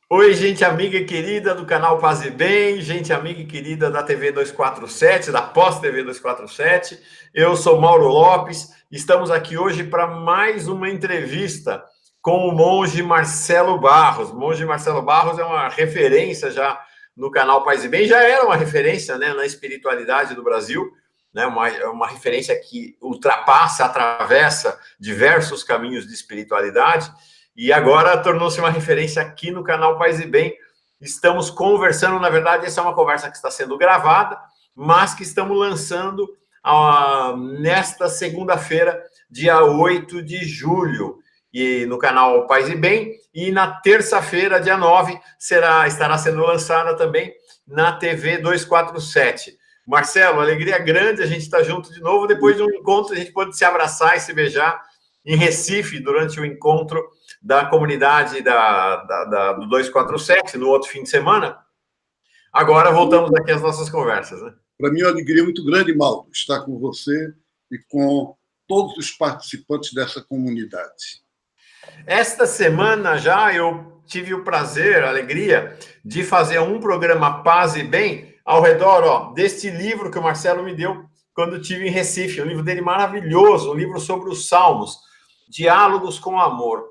Oi, gente amiga e querida do canal Paz e Bem, gente amiga e querida da TV 247, da Pós-TV 247. Eu sou Mauro Lopes, estamos aqui hoje para mais uma entrevista com o monge Marcelo Barros. O monge Marcelo Barros é uma referência já no canal Paz e Bem, já era uma referência, né, na espiritualidade do Brasil, né, uma referência que ultrapassa, atravessa diversos caminhos de espiritualidade. E agora tornou-se uma referência aqui no canal Paz e Bem. Estamos conversando, na verdade, essa é uma conversa que está sendo gravada, mas que estamos lançando nesta segunda-feira, dia 8 de julho, e no canal Paz e Bem, e na terça-feira, dia 9, estará sendo lançada também na TV 247. Marcelo, alegria grande a gente estar junto de novo. Depois de um encontro, a gente pode se abraçar e se beijar em Recife, durante o encontro da comunidade do 247, no outro fim de semana. Agora voltamos aqui às nossas conversas. Né? Para mim é uma alegria muito grande, Mauro, estar com você e com todos os participantes dessa comunidade. Esta semana já eu tive o prazer, a alegria, de fazer um programa Paz e Bem ao redor deste livro que o Marcelo me deu quando estive em Recife. Um livro dele maravilhoso, um livro sobre os Salmos, Diálogos com o Amor,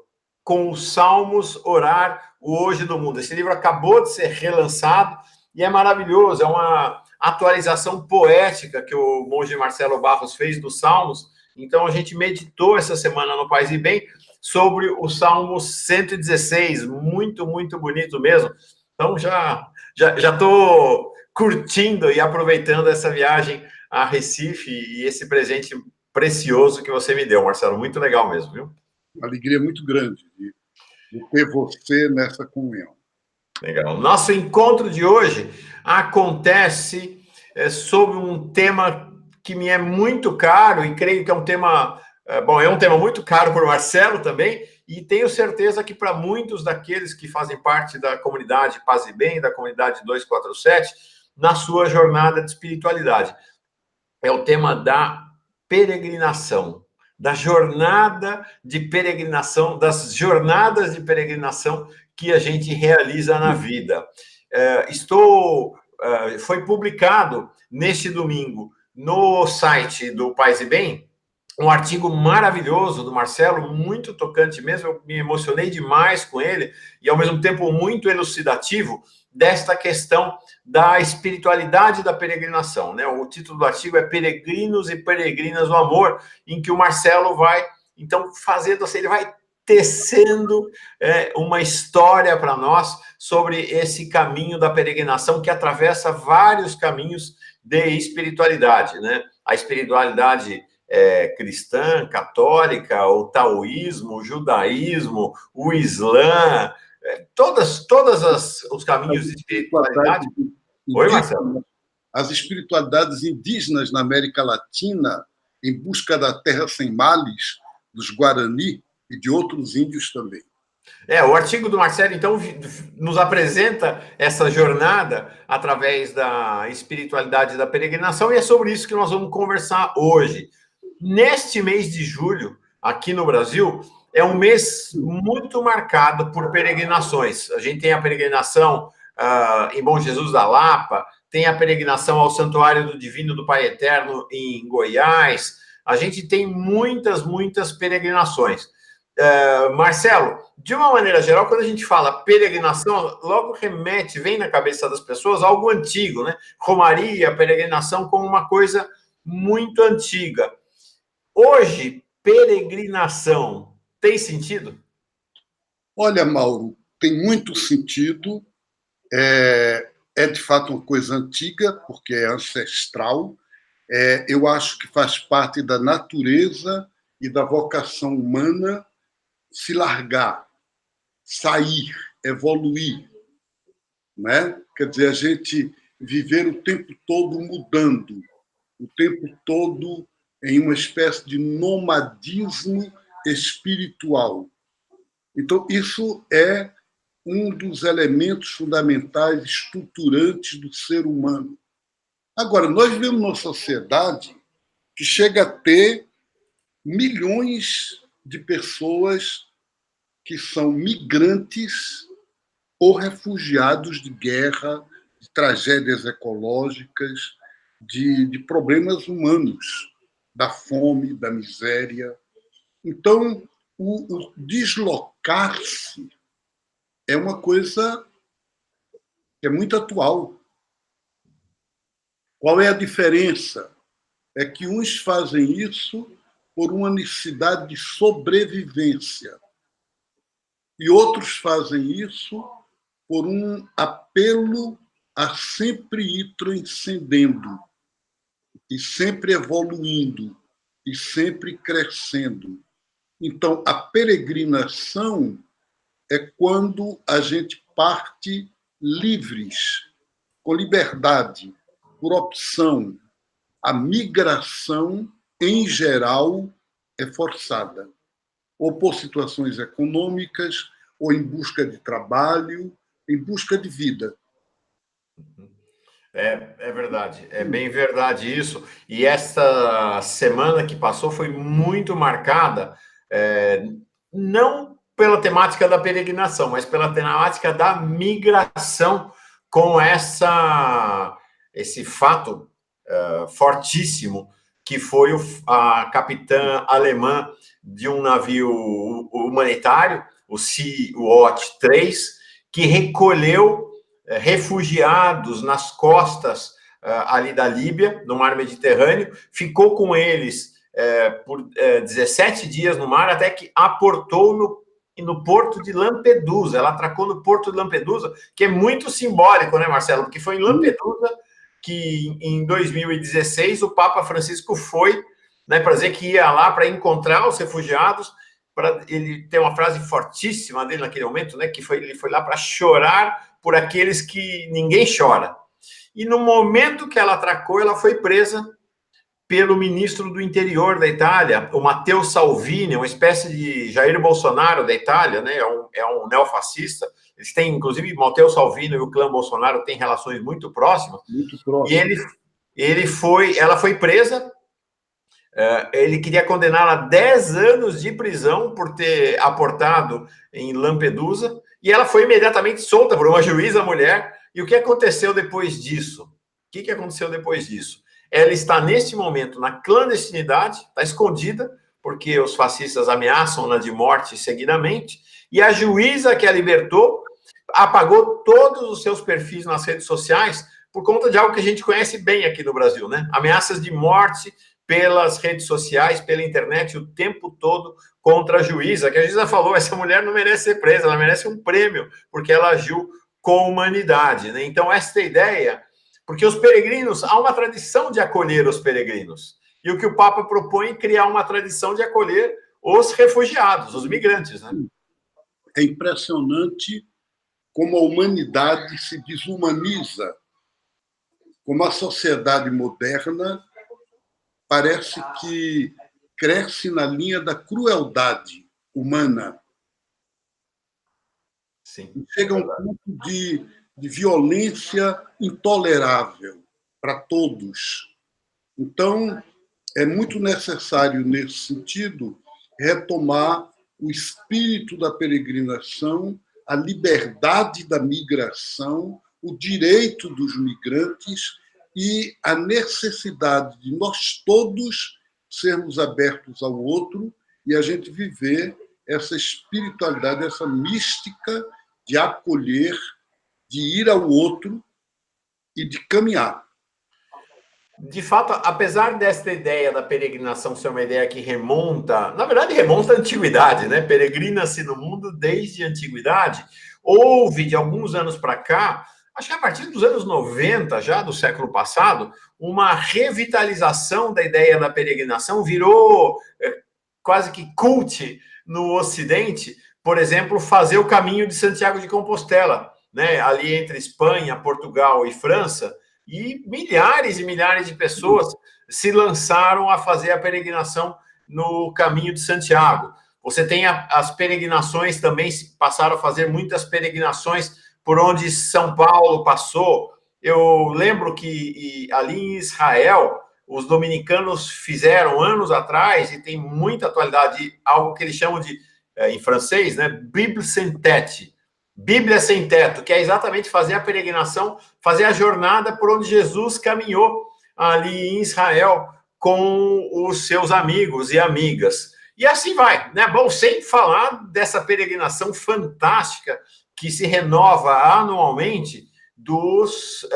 com os Salmos, Orar, o Hoje do Mundo. Esse livro acabou de ser relançado e é maravilhoso, é uma atualização poética que o monge Marcelo Barros fez dos Salmos. Então, a gente meditou essa semana no Paz e Bem sobre o Salmo 116, muito, muito bonito mesmo. Então, já estou curtindo e aproveitando essa viagem a Recife e esse presente precioso que você me deu, Marcelo. Muito legal mesmo, viu? Uma alegria muito grande de ter você nessa comunhão. Legal. Nosso encontro de hoje acontece sobre um tema que me é muito caro e creio que é um tema, é um tema muito caro para o Marcelo também, e tenho certeza que para muitos daqueles que fazem parte da comunidade Paz e Bem, da comunidade 247, na sua jornada de espiritualidade. É o tema da peregrinação, da jornada de peregrinação, das jornadas de peregrinação que a gente realiza na vida. Foi publicado neste domingo no site do Paz e Bem um artigo maravilhoso do Marcelo, muito tocante mesmo, eu me emocionei demais com ele, e ao mesmo tempo muito elucidativo desta questão da espiritualidade da peregrinação. Né? O título do artigo é Peregrinos e Peregrinas do Amor, em que o Marcelo vai, então, fazendo assim, ele vai tecendo uma história para nós sobre esse caminho da peregrinação que atravessa vários caminhos de espiritualidade. Né? A espiritualidade cristã, católica, o taoísmo, o judaísmo, o islã, todos os caminhos de espiritualidade. Oi, Marcelo. As espiritualidades indígenas na América Latina, em busca da terra sem males, dos Guarani e de outros índios também. O artigo do Marcelo, então, nos apresenta essa jornada através da espiritualidade da peregrinação, e é sobre isso que nós vamos conversar hoje. Neste mês de julho, aqui no Brasil, é um mês muito marcado por peregrinações. A gente tem a peregrinação em Bom Jesus da Lapa, tem a peregrinação ao Santuário do Divino do Pai Eterno em Goiás. A gente tem muitas, muitas peregrinações. Marcelo, de uma maneira geral, quando a gente fala peregrinação, logo vem na cabeça das pessoas algo antigo, né? Romaria, peregrinação como uma coisa muito antiga. Hoje, peregrinação tem sentido? Olha, Mauro, tem muito sentido. É de fato uma coisa antiga, porque é ancestral. Eu acho que faz parte da natureza e da vocação humana se largar, sair, evoluir. Né? Quer dizer, a gente viver o tempo todo mudando, o tempo todo em uma espécie de nomadismo espiritual. Então, isso é um dos elementos fundamentais, estruturantes do ser humano. Agora, nós vivemos numa sociedade que chega a ter milhões de pessoas que são migrantes ou refugiados de guerra, de tragédias ecológicas, de problemas humanos, da fome, da miséria. Então, o deslocar-se é uma coisa que é muito atual. Qual é a diferença? É que uns fazem isso por uma necessidade de sobrevivência e outros fazem isso por um apelo a sempre ir transcendendo e sempre evoluindo e sempre crescendo. Então, a peregrinação é quando a gente parte livres, com liberdade, por opção. A migração, em geral, é forçada, ou por situações econômicas, ou em busca de trabalho, em busca de vida. É verdade, é bem verdade isso. E essa semana que passou foi muito marcada, não pela temática da peregrinação, mas pela temática da migração, com esse fato fortíssimo que foi a capitã alemã de um navio humanitário, o Sea-Watch 3, que recolheu refugiados nas costas ali da Líbia, no mar Mediterrâneo, ficou com eles por 17 dias no mar, até que aportou no porto de Lampedusa. Ela atracou no porto de Lampedusa, que é muito simbólico, né, Marcelo? Porque foi em Lampedusa que, em 2016, o Papa Francisco foi, né, para dizer que ia lá para encontrar os refugiados. Ele tem uma frase fortíssima dele naquele momento, né, que ele foi lá para chorar por aqueles que ninguém chora. E no momento que ela atracou, ela foi presa pelo ministro do interior da Itália, o Matteo Salvini, uma espécie de Jair Bolsonaro da Itália, né? É um neofascista. Eles têm, inclusive, Matteo Salvini e o clã Bolsonaro têm relações muito próximas. Muito próximo. E ela foi presa. Ele queria condená-la a 10 anos de prisão por ter aportado em Lampedusa, e ela foi imediatamente solta por uma juíza mulher. E o que aconteceu depois disso? O que aconteceu depois disso? Ela está, neste momento, na clandestinidade, está escondida, porque os fascistas ameaçam-na de morte seguidamente, e a juíza que a libertou apagou todos os seus perfis nas redes sociais por conta de algo que a gente conhece bem aqui no Brasil, né? Ameaças de morte pelas redes sociais, pela internet, o tempo todo contra a juíza, que a juíza falou, essa mulher não merece ser presa, ela merece um prêmio, porque ela agiu com humanidade, né? Então, essa ideia, porque os peregrinos, há uma tradição de acolher os peregrinos, e o que o Papa propõe é criar uma tradição de acolher os refugiados, os migrantes, né? É impressionante como a humanidade se desumaniza, como a sociedade moderna parece que cresce na linha da crueldade humana. Sim, chega a um ponto de violência intolerável para todos. Então, é muito necessário, nesse sentido, retomar o espírito da peregrinação, a liberdade da migração, o direito dos migrantes e a necessidade de nós todos sermos abertos ao outro e a gente viver essa espiritualidade, essa mística de acolher, de ir ao outro e de caminhar. De fato, apesar desta ideia da peregrinação ser uma ideia que remonta, na verdade, remonta à antiguidade, né? Peregrina-se no mundo desde a antiguidade. Houve, de alguns anos para cá, acho que a partir dos anos 90, já do século passado, uma revitalização da ideia da peregrinação, virou quase que cult no Ocidente, por exemplo, fazer o caminho de Santiago de Compostela, né? Ali entre Espanha, Portugal e França. E milhares e milhares de pessoas se lançaram a fazer a peregrinação no caminho de Santiago. Você tem as peregrinações também, passaram a fazer muitas peregrinações por onde São Paulo passou. Eu lembro que ali em Israel, os dominicanos fizeram anos atrás, e tem muita atualidade, algo que eles chamam de, em francês, né, Bible sans tête, Bíblia Sem Teto, que é exatamente fazer a peregrinação, fazer a jornada por onde Jesus caminhou ali em Israel com os seus amigos e amigas. E assim vai, né? Bom, sem falar dessa peregrinação fantástica que se renova anualmente dos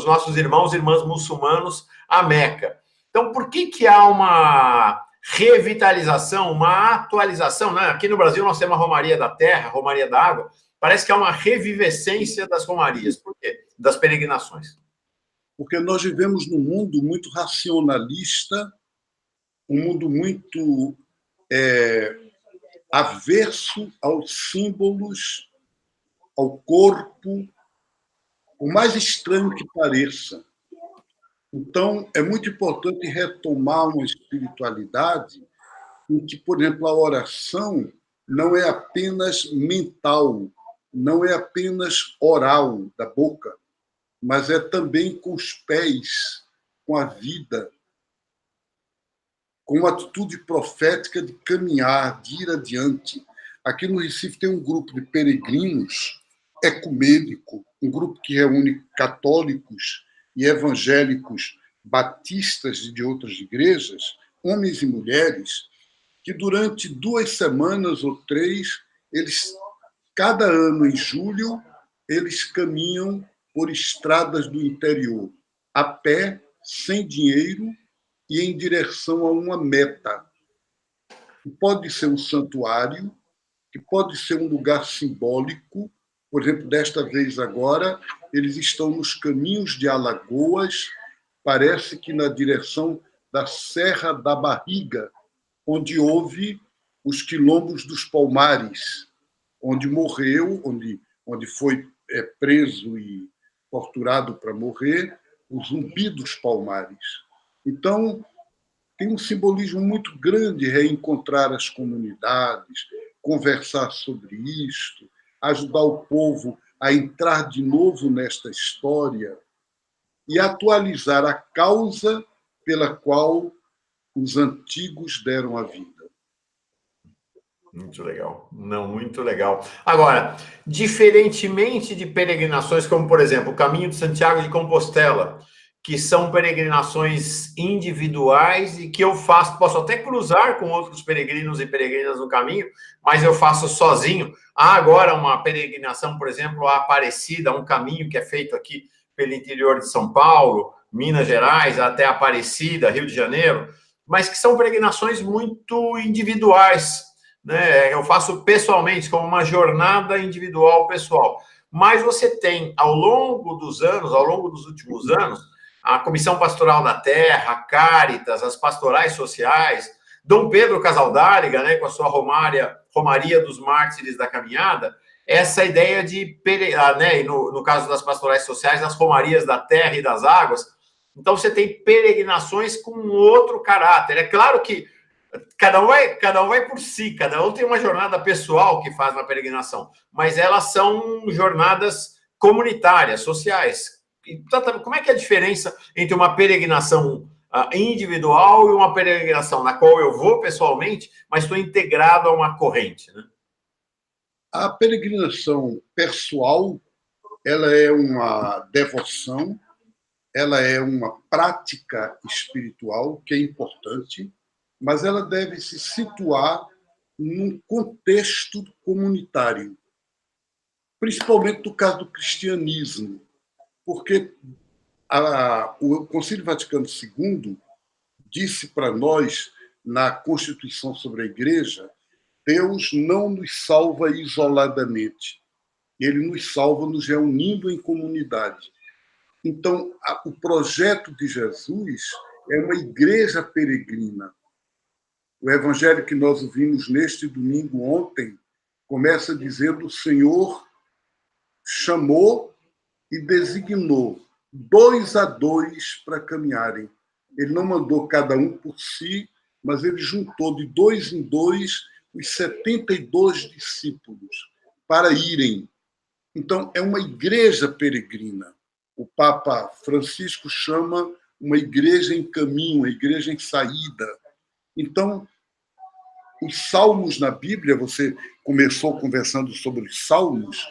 nossos irmãos e irmãs muçulmanos a Meca. Então, por que há uma revitalização, uma atualização, né? Aqui no Brasil nós temos a Romaria da Terra, a Romaria da Água, parece que há uma revivescência das romarias. Por quê? Das peregrinações. Porque nós vivemos num mundo muito racionalista, um mundo muito averso aos símbolos, ao corpo, o mais estranho que pareça. Então, é muito importante retomar uma espiritualidade em que, por exemplo, a oração não é apenas mental, não é apenas oral, da boca, mas é também com os pés, com a vida, com uma atitude profética de caminhar, de ir adiante. Aqui no Recife tem um grupo de peregrinos ecumênico, um grupo que reúne católicos e evangélicos batistas de outras igrejas, homens e mulheres, que durante 2 semanas ou 3, cada ano em julho, eles caminham por estradas do interior, a pé, sem dinheiro e em direção a uma meta. Que pode ser um santuário, que pode ser um lugar simbólico. Por exemplo, desta vez agora, eles estão nos caminhos de Alagoas, parece que na direção da Serra da Barriga, onde houve os quilombos dos Palmares, onde morreu, onde foi preso e torturado para morrer, o Zumbi dos Palmares. Então, tem um simbolismo muito grande reencontrar as comunidades, conversar sobre isto, ajudar o povo a entrar de novo nesta história e atualizar a causa pela qual os antigos deram a vida. Muito legal. Não, muito legal. Agora, diferentemente de peregrinações como, por exemplo, o Caminho de Santiago de Compostela, que são peregrinações individuais e que eu faço, posso até cruzar com outros peregrinos e peregrinas no caminho, mas eu faço sozinho. Há agora uma peregrinação, por exemplo, a Aparecida, um caminho que é feito aqui pelo interior de São Paulo, Minas Gerais, até Aparecida, Rio de Janeiro, mas que são peregrinações muito individuais, né? Eu faço pessoalmente, como uma jornada individual pessoal. Mas você tem, ao longo dos anos, ao longo dos últimos anos, a Comissão Pastoral da Terra, a Cáritas, as pastorais sociais, Dom Pedro Casaldáliga, né, com a sua Romaria dos Mártires da Caminhada, essa ideia de, né, no caso das pastorais sociais, as Romarias da Terra e das Águas. Então, você tem peregrinações com outro caráter. É claro que cada um vai por si, cada um tem uma jornada pessoal que faz na peregrinação, mas elas são jornadas comunitárias, sociais. Como é que é a diferença entre uma peregrinação individual e uma peregrinação na qual eu vou pessoalmente, mas estou integrado a uma corrente, né? A peregrinação pessoal, ela é uma devoção, ela é uma prática espiritual que é importante, mas ela deve se situar num contexto comunitário, principalmente no caso do cristianismo, porque o Concílio Vaticano II disse para nós, na Constituição sobre a Igreja, Deus não nos salva isoladamente, ele nos salva nos reunindo em comunidade. Então, o projeto de Jesus é uma igreja peregrina. O evangelho que nós ouvimos neste domingo ontem começa dizendo: o Senhor chamou e designou 2 a 2 para caminharem. Ele não mandou cada um por si, mas ele juntou de 2 em 2 os 72 discípulos para irem. Então, é uma igreja peregrina. O Papa Francisco chama uma igreja em caminho, uma igreja em saída. Então, Os salmos na Bíblia, você começou conversando sobre os salmos,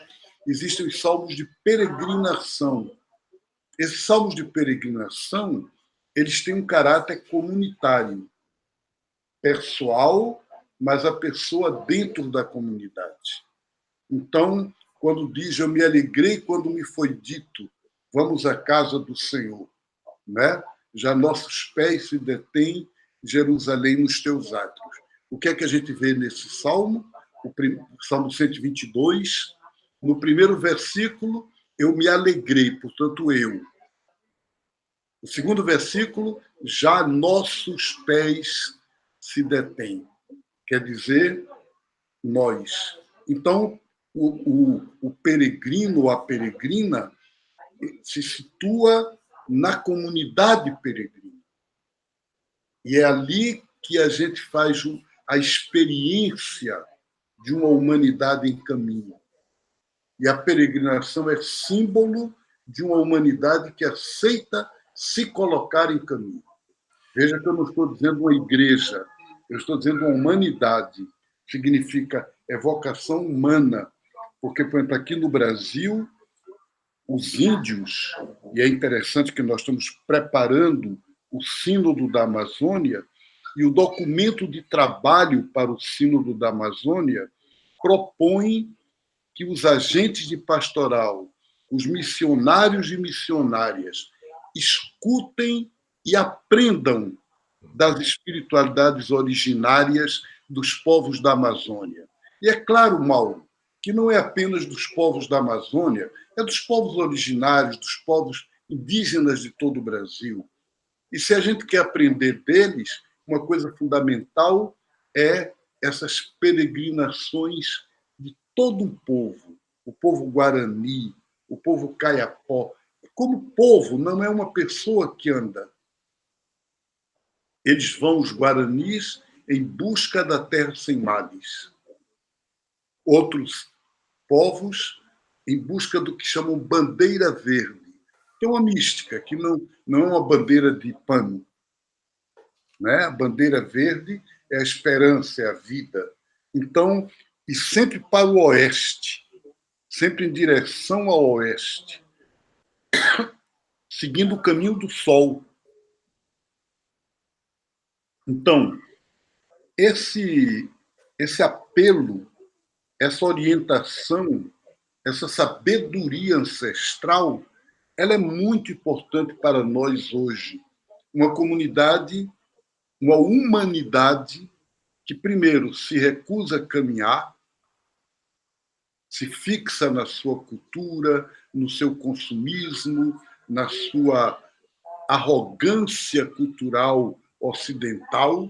existem os salmos de peregrinação. Esses salmos de peregrinação, eles têm um caráter comunitário, pessoal, mas a pessoa dentro da comunidade. Então, quando diz, eu me alegrei quando me foi dito, vamos à casa do Senhor, né? Já nossos pés se detêm, Jerusalém, nos teus átrios. O que é que a gente vê nesse salmo? O Salmo 122, no primeiro versículo, eu me alegrei, portanto, eu. O segundo versículo, já nossos pés se detêm. Quer dizer, nós. Então, o peregrino ou a peregrina se situa na comunidade peregrina. E é ali que a gente faz a experiência de uma humanidade em caminho. E a peregrinação é símbolo de uma humanidade que aceita se colocar em caminho. Veja que eu não estou dizendo uma igreja, eu estou dizendo uma humanidade. Significa vocação humana. Porque, por exemplo, aqui no Brasil, os índios, e é interessante que nós estamos preparando o Sínodo da Amazônia, e o documento de trabalho para o Sínodo da Amazônia propõe que os agentes de pastoral, os missionários e missionárias, escutem e aprendam das espiritualidades originárias dos povos da Amazônia. E é claro, Mauro, que não é apenas dos povos da Amazônia, é dos povos originários, dos povos indígenas de todo o Brasil. E se a gente quer aprender deles, uma coisa fundamental é essas peregrinações de todo o povo guarani, o povo caiapó. Como povo, não é uma pessoa que anda. Eles vão, os guaranis, em busca da terra sem males. Outros povos em busca do que chamam bandeira verde, que é uma mística, que não é uma bandeira de pano. Né? A bandeira verde é a esperança, é a vida. Então, e sempre para o oeste, sempre em direção ao oeste, seguindo o caminho do sol. Então, esse apelo, essa orientação, essa sabedoria ancestral, ela é muito importante para nós hoje. Uma comunidade, uma humanidade que, primeiro, se recusa a caminhar, se fixa na sua cultura, no seu consumismo, na sua arrogância cultural ocidental,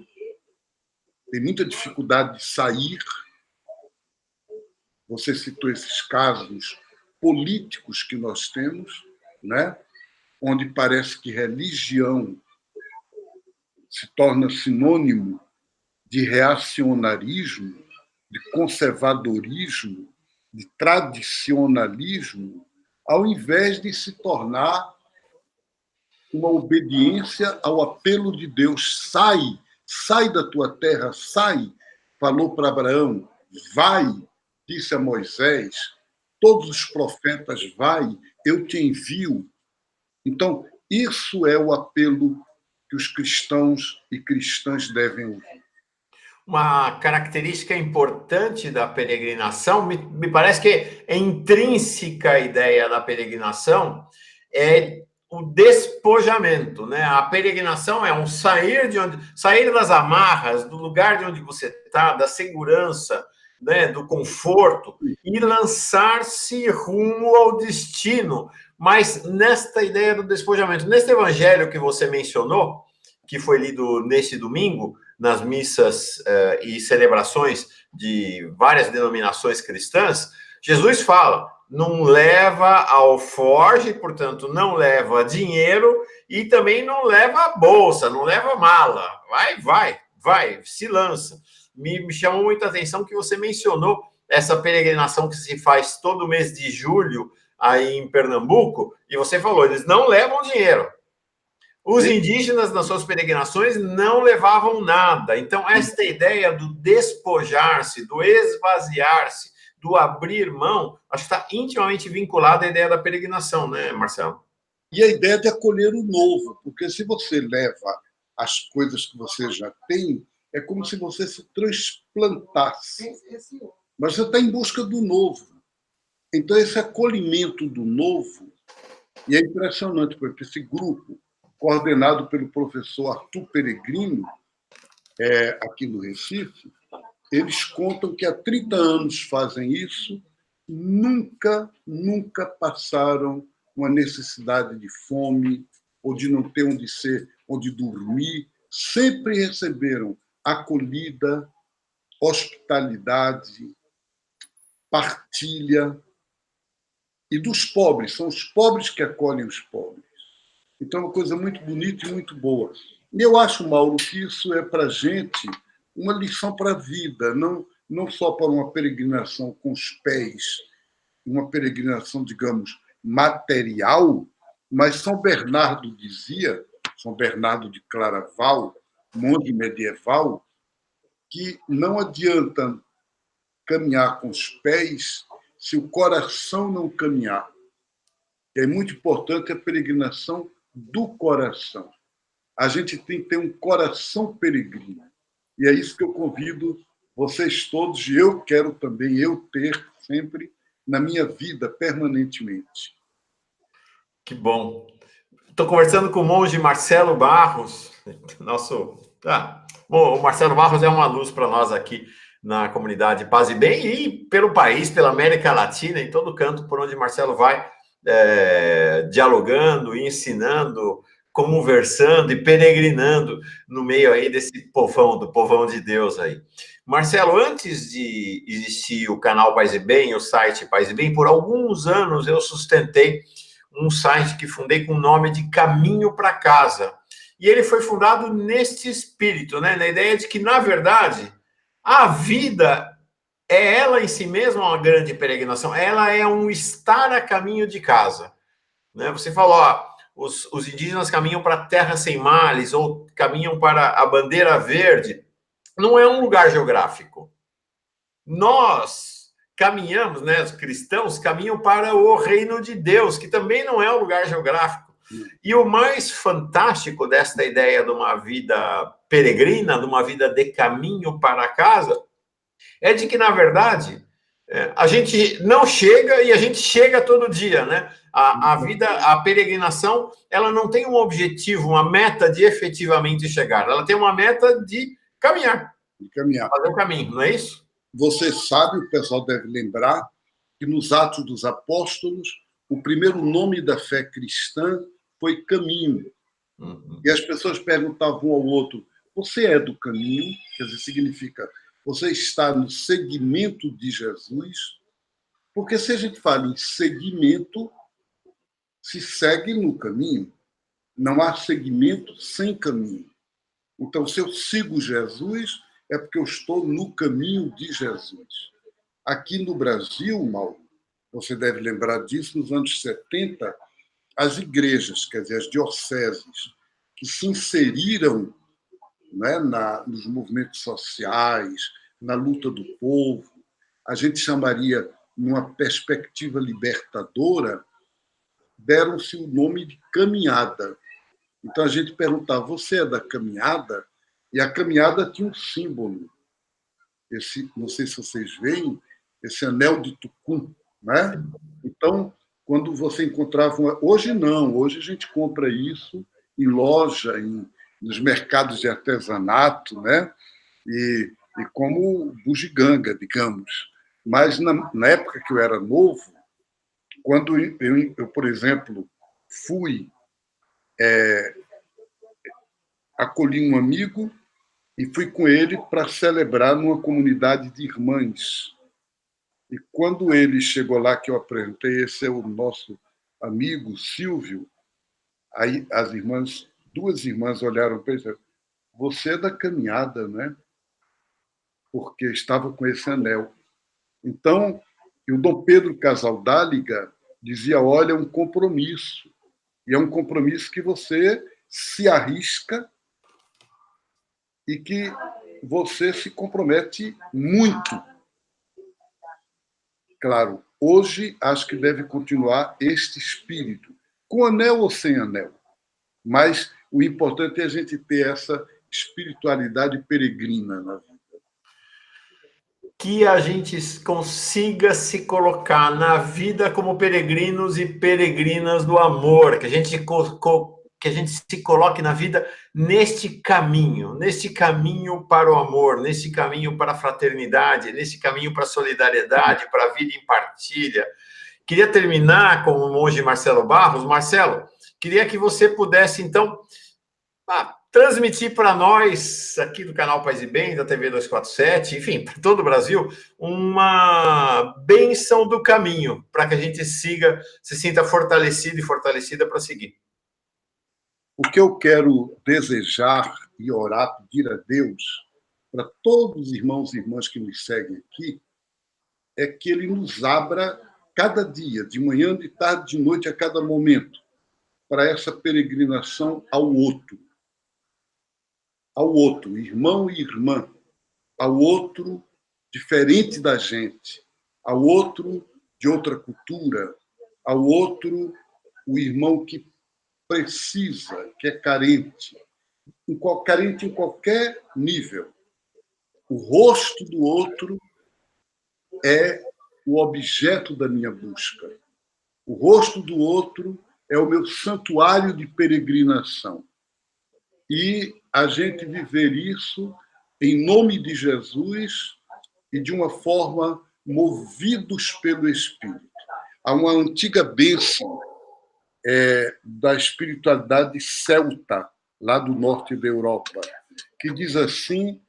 tem muita dificuldade de sair. Você citou esses casos políticos que nós temos, né? Onde parece que religião se torna sinônimo de reacionarismo, de conservadorismo, de tradicionalismo, ao invés de se tornar uma obediência ao apelo de Deus. Sai da tua terra, sai. Falou para Abraão, vai, disse a Moisés, todos os profetas, vai, eu te envio. Então, isso é o apelo que os cristãos e cristãs devem ouvir. Uma característica importante da peregrinação, me parece que é intrínseca a ideia da peregrinação, é o despojamento, né? A peregrinação é um sair das amarras, do lugar de onde você está, da segurança, né, do conforto, e lançar-se rumo ao destino. Mas nesta ideia do despojamento, neste evangelho que você mencionou, que foi lido neste domingo, nas missas e celebrações de várias denominações cristãs, Jesus fala, não leva alforge, portanto, não leva dinheiro e também não leva bolsa, não leva mala. Vai, se lança. Me chamou muita atenção que você mencionou essa peregrinação que se faz todo mês de julho aí em Pernambuco, e você falou, eles não levam dinheiro. Os indígenas, nas suas peregrinações, não levavam nada. Então, esta ideia do despojar-se, do esvaziar-se, do abrir mão, acho que está intimamente vinculada à ideia da peregrinação, né, Marcelo? E a ideia de acolher o novo, porque se você leva as coisas que você já tem, é como se você se transplantasse. Mas você está em busca do novo. Então, esse acolhimento do novo, e é impressionante, porque esse grupo, coordenado pelo professor Arthur Peregrino, aqui no Recife, eles contam que há 30 anos fazem isso, nunca passaram uma necessidade de fome ou de não ter onde ser, onde dormir, sempre receberam acolhida, hospitalidade, partilha, e dos pobres, são os pobres que acolhem os pobres. Então, é uma coisa muito bonita e muito boa. E eu acho, Mauro, que isso é para a gente uma lição para a vida, não só para uma peregrinação com os pés, uma peregrinação, digamos, material, mas São Bernardo dizia, São Bernardo de Claraval, monge medieval, que não adianta caminhar com os pés se o coração não caminhar. É muito importante a peregrinação do coração. A gente tem que ter um coração peregrino. E é isso que eu convido vocês todos, e eu quero também ter sempre na minha vida, permanentemente. Que bom. Estou conversando com o monge Marcelo Barros, nosso... Bom, o Marcelo Barros é uma luz para nós aqui na comunidade Paz e Bem e pelo país, pela América Latina, em todo canto por onde Marcelo vai, dialogando, ensinando, conversando e peregrinando no meio aí desse povão, do povão de Deus aí. Marcelo, antes de existir o canal Paz e Bem, o site Paz e Bem, por alguns anos eu sustentei um site que fundei com o nome de Caminho para Casa. E ele foi fundado neste espírito, né? Na ideia de que, na verdade, a vida é ela em si mesma uma grande peregrinação. Ela é um estar a caminho de casa. Né? Você falou, os indígenas caminham para a terra sem males ou caminham para a bandeira verde. Não é um lugar geográfico. Nós caminhamos, né? Os cristãos caminham para o reino de Deus, que também não é um lugar geográfico. E o mais fantástico desta ideia de uma vida peregrina, de uma vida de caminho para casa, é de que, na verdade, a gente não chega e a gente chega todo dia, né? A vida, a peregrinação, ela não tem um objetivo, uma meta de efetivamente chegar. Ela tem uma meta de caminhar. Fazer o caminho, não é isso? Você sabe, o pessoal deve lembrar, que nos Atos dos Apóstolos, o primeiro nome da fé cristã foi Caminho. Uhum. E as pessoas perguntavam um ao outro, você é do caminho? Quer dizer, significa, você está no seguimento de Jesus? Porque se a gente fala em seguimento, se segue no caminho. Não há seguimento sem caminho. Então, se eu sigo Jesus, é porque eu estou no caminho de Jesus. Aqui no Brasil, Mauro, você deve lembrar disso, nos anos 70, as igrejas, quer dizer, as dioceses, que se inseriram, né, nos movimentos sociais, na luta do povo, a gente chamaria, numa perspectiva libertadora, deram-se o nome de caminhada. Então a gente perguntava, você é da caminhada? E a caminhada tinha um símbolo. Não sei se vocês veem, esse anel de Tucum, né? Então, quando você encontrava... Hoje não, hoje a gente compra isso em loja, nos mercados de artesanato, né? E como bugiganga, digamos. Mas na época que eu era novo, quando eu por exemplo, fui... acolhi um amigo e fui com ele para celebrar numa comunidade de irmãs. E quando ele chegou lá, que eu apresentei, esse é o nosso amigo Silvio, aí as irmãs, duas irmãs olharam para ele e disseram, você é da caminhada, né? Porque estava com esse anel. Então, e o Dom Pedro Casaldáliga dizia, olha, é um compromisso. E é um compromisso que você se arrisca e que você se compromete muito. Claro, hoje acho que deve continuar este espírito, com anel ou sem anel. Mas o importante é a gente ter essa espiritualidade peregrina na vida. Que a gente consiga se colocar na vida como peregrinos e peregrinas do amor, que a gente se coloque na vida neste caminho para o amor, neste caminho para a fraternidade, neste caminho para a solidariedade, para a vida em partilha. Queria terminar com o monge Marcelo Barros. Marcelo, queria que você pudesse, então, transmitir para nós, aqui do canal Paz e Bem, da TV 247, enfim, para todo o Brasil, uma bênção do caminho, para que a gente siga, se sinta fortalecido e fortalecida para seguir. O que eu quero desejar e orar, pedir a Deus, para todos os irmãos e irmãs que nos seguem aqui, é que Ele nos abra cada dia, de manhã, de tarde, de noite, a cada momento, para essa peregrinação ao outro, irmão e irmã, ao outro diferente da gente, ao outro de outra cultura, ao outro o irmão que precisa, que é carente em qualquer nível. O rosto do outro é o objeto da minha busca. O rosto do outro é o meu santuário de peregrinação. E a gente viver isso em nome de Jesus e de uma forma movidos pelo Espírito. Há uma antiga bênção da espiritualidade celta, lá do norte da Europa, que diz assim,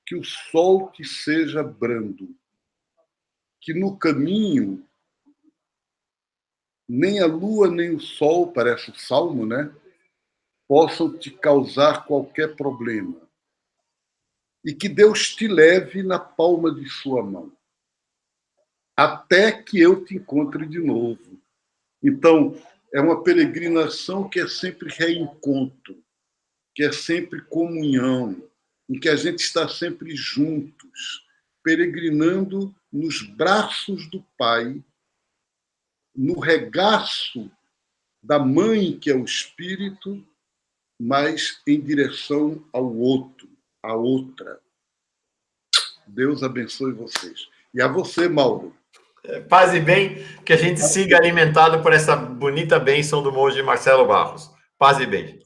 que o sol te seja brando, que no caminho nem a lua nem o sol, parece o salmo, né, possam te causar qualquer problema. E que Deus te leve na palma de sua mão, até que eu te encontre de novo. Então, é uma peregrinação que é sempre reencontro, que é sempre comunhão, em que a gente está sempre juntos, peregrinando nos braços do Pai, no regaço da Mãe, que é o Espírito, mas em direção ao outro, à outra. Deus abençoe vocês. E a você, Mauro. Paz e bem, que a gente siga alimentado por essa bonita bênção do monge Marcelo Barros. Paz e bem.